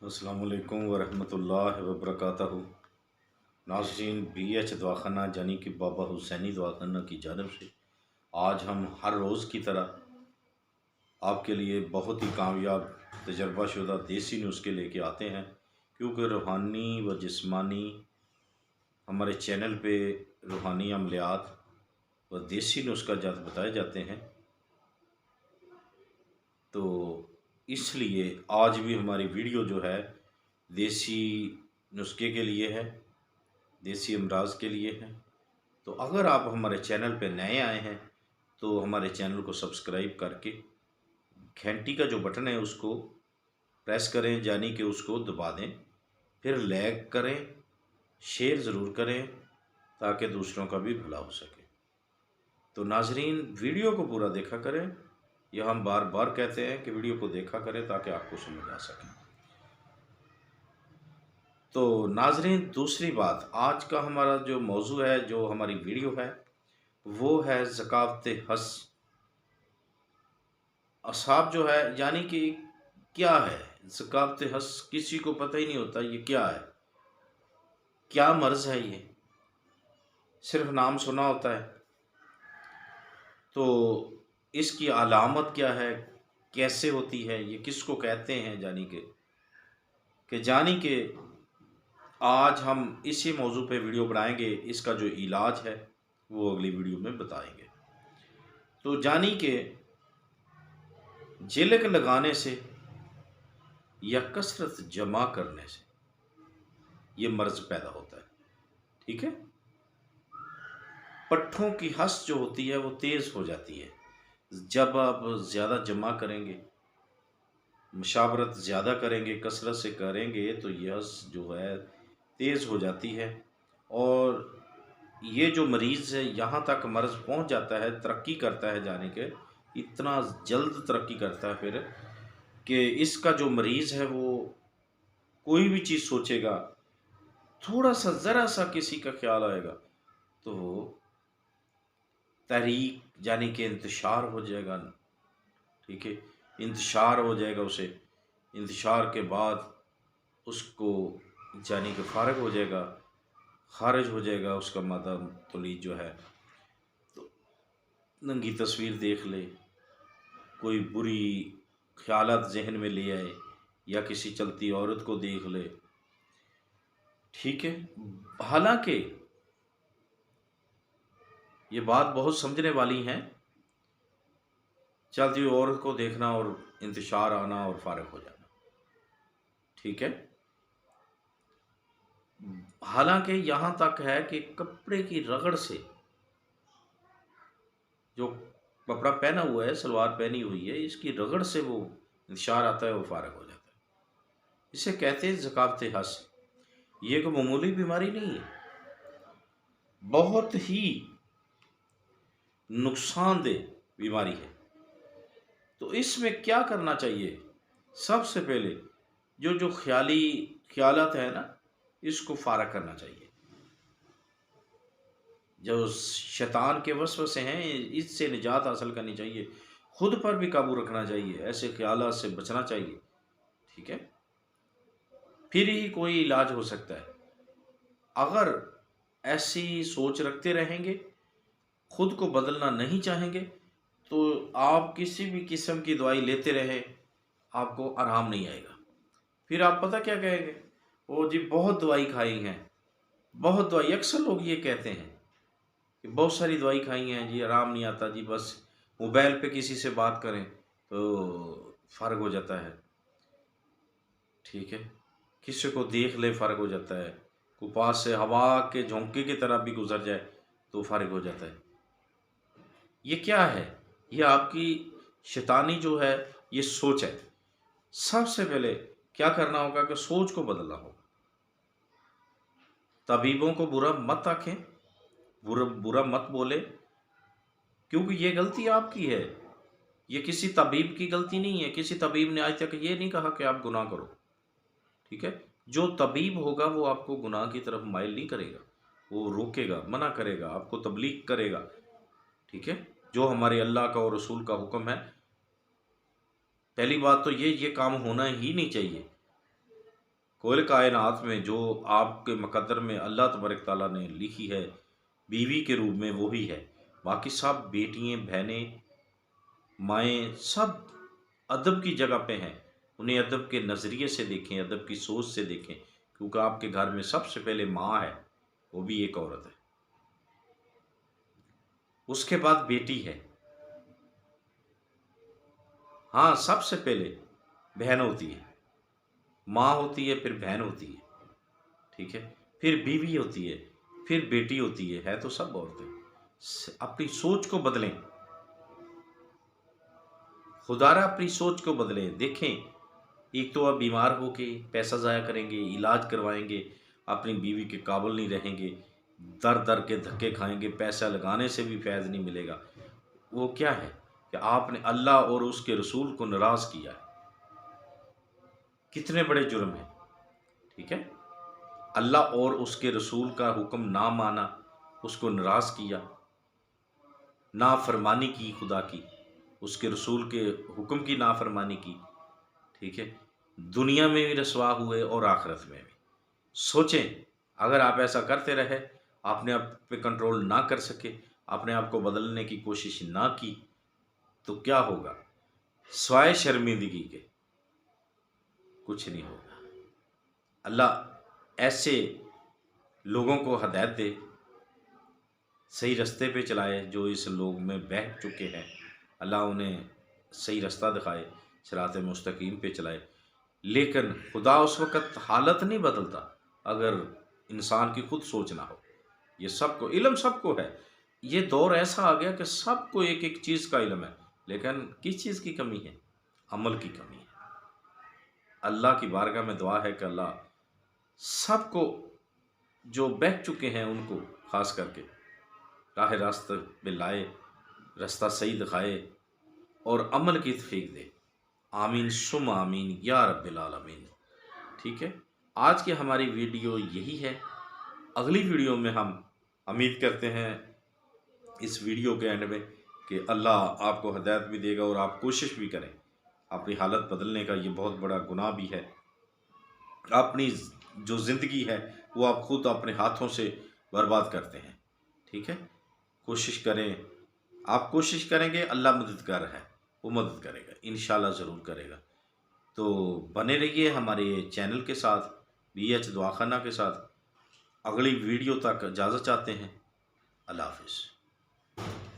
अस्सलाम वालेकुम वरहमतुल्लाहि वबरकातहू। नाज़रीन, BH दवाखाना यानी कि बाबा हुसैनी दवाखाना की जानब से आज हम हर रोज़ की तरह आपके लिए बहुत ही कामयाब तजर्बाशुदा देसी नुस्खे लेके आते हैं, क्योंकि रूहानी व जिस्मानी हमारे चैनल पे रूहानी अमलियात व देसी नुस्खा जात बताए जाते हैं। तो इसलिए आज भी हमारी वीडियो जो है देसी नुस्खे के लिए है, देसी अमराज के लिए है। तो अगर आप हमारे चैनल पे नए आए हैं तो हमारे चैनल को सब्सक्राइब करके घंटी का जो बटन है उसको प्रेस करें, यानी कि उसको दबा दें। फिर लाइक करें, शेयर ज़रूर करें ताकि दूसरों का भी भला हो सके। तो नाजरीन, वीडियो को पूरा देखा करें। यह हम बार बार कहते हैं कि वीडियो को देखा करें ताकि आपको समझ आ सके। तो नाजरीन, दूसरी बात, आज का हमारा जो मौजू है, जो हमारी वीडियो है, वो है ज़कावत हस। असाब जो है, यानी कि क्या है ज़कावत हस? किसी को पता ही नहीं होता ये क्या है, क्या मर्ज़ है। ये सिर्फ नाम सुना होता है। तो इसकी अलामत क्या है, कैसे होती है, ये किसको कहते हैं, जानी के आज हम इसी मौजू पे वीडियो बनाएंगे। इसका जो इलाज है वो अगली वीडियो में बताएंगे। तो जानी के जिलक लगाने से या कसरत जमा करने से ये मर्ज पैदा होता है। ठीक है। पट्ठों की हस जो होती है वो तेज हो जाती है। जब आप ज़्यादा जमा करेंगे, मुशावरत ज़्यादा करेंगे, कसरत से करेंगे, तो ये हस जो है तेज़ हो जाती है। और ये जो मरीज़ है यहाँ तक मर्ज़ पहुँच जाता है, तरक्की करता है, जाने के इतना जल्द तरक्की करता है फिर कि इसका जो मरीज़ है वो कोई भी चीज़ सोचेगा, थोड़ा सा ज़रा सा किसी का ख्याल आएगा तो तहरीक यानी कि इंतशार हो जाएगा। ठीक है। इंतशार हो जाएगा उसे। इंतशार के बाद उसको यानी कि फ़ारिग हो जाएगा, खारिज हो जाएगा उसका मादा तौलीद जो है। तो नंगी तस्वीर देख ले, कोई बुरी ख्यालात जहन में ले आए, या किसी चलती औरत को देख ले। ठीक है। हालांकि ये बात बहुत समझने वाली है, चलती हुई औरत को देखना और इंतशार आना और फारिग हो जाना। ठीक है। हालांकि यहाँ तक है कि कपड़े की रगड़ से, जो कपड़ा पहना हुआ है, सलवार पहनी हुई है, इसकी रगड़ से वो इंतशार आता है और फारिग हो जाता है। इसे कहते हैं ज़कावत हस। ये कोई मामूली बीमारी नहीं है, बहुत ही नुकसानदेह बीमारी है। तो इसमें क्या करना चाहिए? सबसे पहले जो जो ख्यालात है ना, इसको फारग करना चाहिए। जो शैतान के वसवसे हैं, इससे निजात हासिल करनी चाहिए। खुद पर भी काबू रखना चाहिए, ऐसे ख्यालात से बचना चाहिए। ठीक है। फिर ही कोई इलाज हो सकता है। अगर ऐसी सोच रखते रहेंगे, खुद को बदलना नहीं चाहेंगे, तो आप किसी भी किस्म की दवाई लेते रहे, आपको आराम नहीं आएगा। फिर आप पता क्या कहेंगे? ओ जी, बहुत दवाई खाई है, बहुत दवाई। अक्सर लोग ये कहते हैं कि बहुत सारी दवाई खाई हैं जी, आराम नहीं आता जी, बस मोबाइल पे किसी से बात करें तो फ़र्क हो जाता है। ठीक है। किसी को देख ले फ़र्क हो जाता है। कोई पास से हवा के झोंके की तरह भी गुजर जाए तो फ़र्क हो जाता है। ये क्या है? ये आपकी शैतानी जो है, ये सोच है। सबसे पहले क्या करना होगा कि सोच को बदलना होगा। तबीबों को बुरा मत आखें, बुरा बुरा मत बोले, क्योंकि ये गलती आपकी है। ये किसी तबीब की गलती नहीं है। किसी तबीब ने आज तक ये नहीं कहा कि आप गुनाह करो। ठीक है। जो तबीब होगा वो आपको गुनाह की तरफ माइल नहीं करेगा, वो रोकेगा, मना करेगा, आपको तबलीग करेगा। ठीक है। जो हमारे अल्लाह का और रसूल का हुक्म है, पहली बात तो ये काम होना ही नहीं चाहिए। कुल कायनात में जो आपके मुकद्दर में अल्लाह तबारक ताला ने लिखी है बीवी के रूप में वही है। बाकी सब बेटियां, बहनें, माएँ सब अदब की जगह पे हैं। उन्हें अदब के नज़रिए से देखें, अदब की सोच से देखें, क्योंकि आपके घर में सबसे पहले माँ है, वो भी एक औरत है। उसके बाद बेटी है। हाँ, सबसे पहले बहन होती है, माँ होती है, फिर बहन होती है, ठीक है? फिर बीवी होती है, फिर बेटी होती है तो सब औरतें। अपनी सोच को बदलें, खुदारा अपनी सोच को बदलें। देखें, एक तो आप बीमार होके पैसा ज़ाया करेंगे, इलाज करवाएंगे, अपनी बीवी के काबिल नहीं रहेंगे, दर दर के धक्के खाएंगे, पैसा लगाने से भी फैज़ नहीं मिलेगा। वो क्या है कि आपने अल्लाह और उसके रसूल को नाराज़ किया है। कितने बड़े जुर्म हैं, ठीक है? अल्लाह और उसके रसूल का हुक्म ना माना, उसको नाराज़ किया, नाफरमानी की खुदा की, उसके रसूल के हुक्म की नाफरमानी की, ठीक है? दुनिया में भी रसवा हुए और आखिरत में भी। सोचें, अगर आप ऐसा करते रहे, आपने आप पे कंट्रोल ना कर सके, अपने आप को बदलने की कोशिश ना की, तो क्या होगा? स्वाय शर्मिंदगी के कुछ नहीं होगा। अल्लाह ऐसे लोगों को हदायत दे, सही रास्ते पे चलाए, जो इस लोग में बह चुके हैं। अल्लाह उन्हें सही रास्ता दिखाए, सिरात मुस्तकीम पे चलाए। लेकिन खुदा उस वक़्त हालत नहीं बदलता अगर इंसान की खुद सोच ना हो। ये सबको इल्म सबको है। ये दौर ऐसा आ गया कि सबको एक-एक चीज़ का इल्म है, लेकिन किस चीज़ की कमी है? अमल की कमी है। अल्लाह की बारगाह में दुआ है कि अल्लाह सबको, जो बह चुके हैं उनको ख़ास करके राह रास्त पे लाए, रास्ता सही दिखाए और अमल की तौफ़ीक दे। आमीन सुम्मा आमीन या रब्बिल आलमीन। ठीक है, आज की हमारी वीडियो यही है। अगली वीडियो में हम उम्मीद करते हैं इस वीडियो के एंड में कि अल्लाह आपको हदायत भी देगा और आप कोशिश भी करें अपनी हालत बदलने का। ये बहुत बड़ा गुनाह भी है। अपनी जो ज़िंदगी है वो आप खुद अपने हाथों से बर्बाद करते हैं। ठीक है, कोशिश करें, आप कोशिश करेंगे, अल्लाह मददगार है, वो मदद करेगा, इंशाल्लाह ज़रूर करेगा। तो बने रहिए हमारे चैनल के साथ, BH दवाखाना के साथ। अगली वीडियो तक इजाज़त चाहते हैं। अल्लाह हाफ़िज़।